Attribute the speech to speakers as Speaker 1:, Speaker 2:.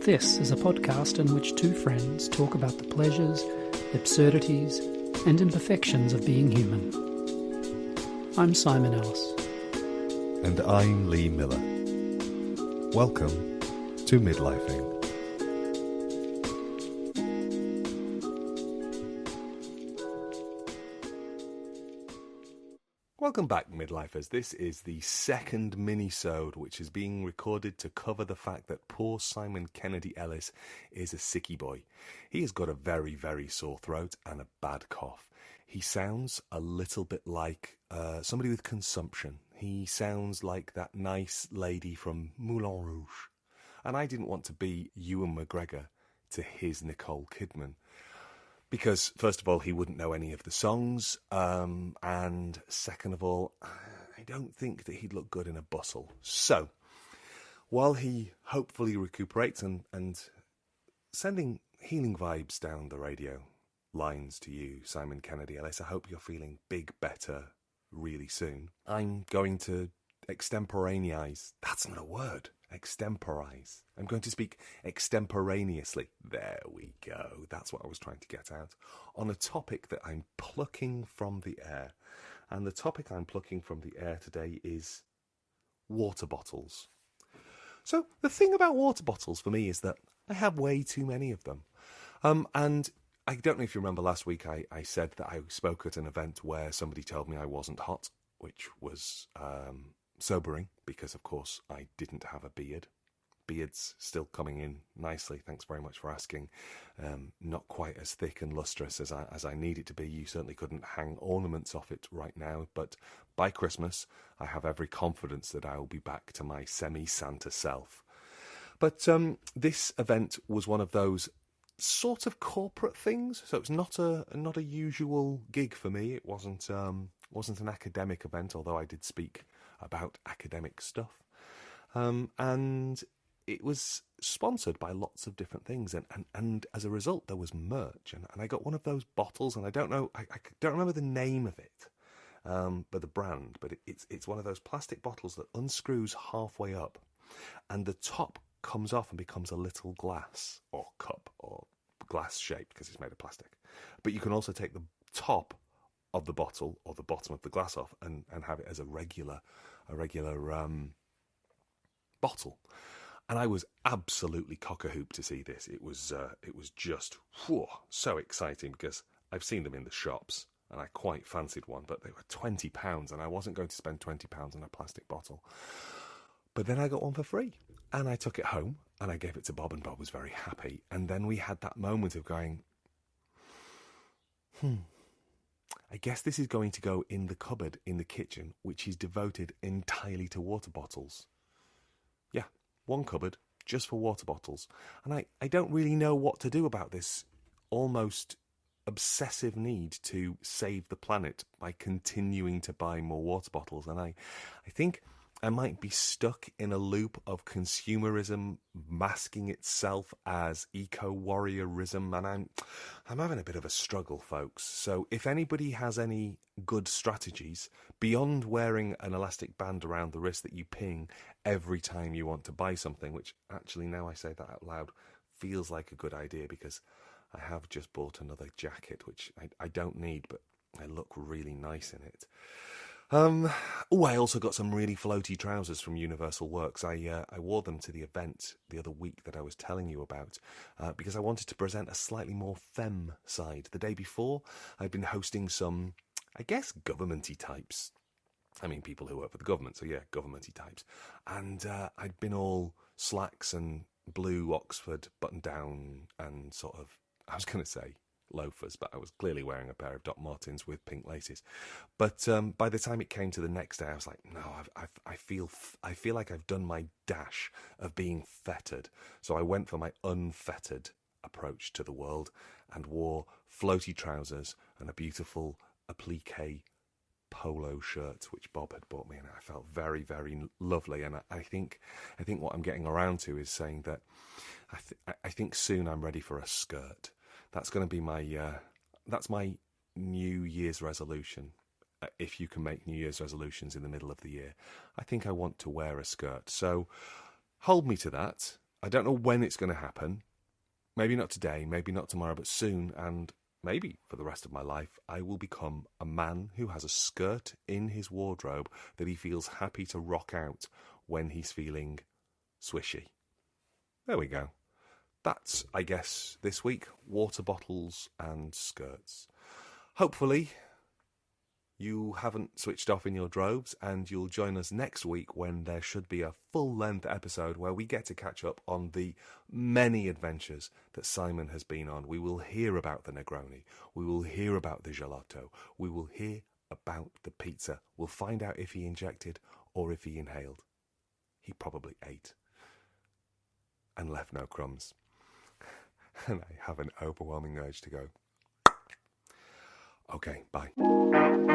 Speaker 1: This is a podcast in which two friends talk about the pleasures, absurdities, and imperfections of being human. I'm Simon Ellis.
Speaker 2: And I'm Lee Miller. Welcome to Midlifing. Welcome back, Midlifers. This is the second minisode, which is being recorded to cover the fact that poor Simon Kennedy Ellis is a sicky boy. He has got a very, very sore throat and a bad cough. He sounds a little bit like somebody with consumption. He sounds like that nice lady from Moulin Rouge. And I didn't want to be Ewan McGregor to his Nicole Kidman. Because, first of all, he wouldn't know any of the songs, and second of all, I don't think that he'd look good in a bustle. So, while he hopefully recuperates and sending healing vibes down the radio lines to you, Simon Kennedy Ellis, I hope you're feeling big better really soon. I'm going to extemporaneize. That's not a word. Extemporize. I'm going to speak extemporaneously. There we go. That's what I was trying to get out. On a topic that I'm plucking from the air. And the topic I'm plucking from the air today is water bottles. So the thing about water bottles for me is that I have way too many of them. And I don't know if you remember last week I said that I spoke at an event where somebody told me I wasn't hot, which was sobering, because of course I didn't have a beard. Beard's still coming in nicely, thanks very much for asking. Not quite as thick and lustrous as I need it to be. You certainly couldn't hang ornaments off it right now, but by Christmas I have every confidence that I will be back to my semi-Santa self. But this event was one of those sort of corporate things, so it's not a usual gig for me. It wasn't an academic event, although I did speak about academic stuff, and it was sponsored by lots of different things, and as a result there was merch, and I got one of those bottles, and I don't remember the name of it, but the brand, but it's one of those plastic bottles that unscrews halfway up, and the top comes off and becomes a little glass or cup or glass shape because it's made of plastic. But you can also take the top of the bottle or the bottom of the glass off and have it as a regular bottle. And I was absolutely cock-a-hoop to see this. It was just so exciting, because I've seen them in the shops and I quite fancied one, but they were £20 and I wasn't going to spend £20 on a plastic bottle. But then I got one for free, and I took it home and I gave it to Bob, and Bob was very happy. And then we had that moment of going, I guess this is going to go in the cupboard in the kitchen, which is devoted entirely to water bottles. Yeah, one cupboard just for water bottles. And I don't really know what to do about this almost obsessive need to save the planet by continuing to buy more water bottles. And I think I might be stuck in a loop of consumerism masking itself as eco-warriorism, and I'm having a bit of a struggle, folks. So if anybody has any good strategies beyond wearing an elastic band around the wrist that you ping every time you want to buy something, which actually, now I say that out loud, feels like a good idea, because I have just bought another jacket, which I don't need, but I look really nice in it. I also got some really floaty trousers from Universal Works. I wore them to the event the other week that I was telling you about, because I wanted to present a slightly more femme side. The day before, I'd been hosting some, I guess, governmenty types. I mean, people who work for the government, so yeah, governmenty types. And I'd been all slacks and blue Oxford button down and sort of, I was going to say loafers, but I was clearly wearing a pair of Doc Martens with pink laces. But by the time it came to the next day, I was like, no, I feel like I've done my dash of being fettered. So I went for my unfettered approach to the world and wore floaty trousers and a beautiful applique polo shirt which Bob had bought me, and I felt very, very lovely. And I think what I'm getting around to is saying that I think soon I'm ready for a skirt. That's going to be that's my New Year's resolution. If you can make New Year's resolutions in the middle of the year, I think I want to wear a skirt. So hold me to that. I don't know when it's going to happen. Maybe not today, maybe not tomorrow, but soon, and maybe for the rest of my life, I will become a man who has a skirt in his wardrobe that he feels happy to rock out when he's feeling swishy. There we go. That's, I guess, this week, water bottles and skirts. Hopefully, you haven't switched off in your droves, and you'll join us next week when there should be a full-length episode where we get to catch up on the many adventures that Simon has been on. We will hear about the Negroni. We will hear about the gelato. We will hear about the pizza. We'll find out if he injected or if he inhaled. He probably ate and left no crumbs. And I have an overwhelming urge to go. Okay, bye.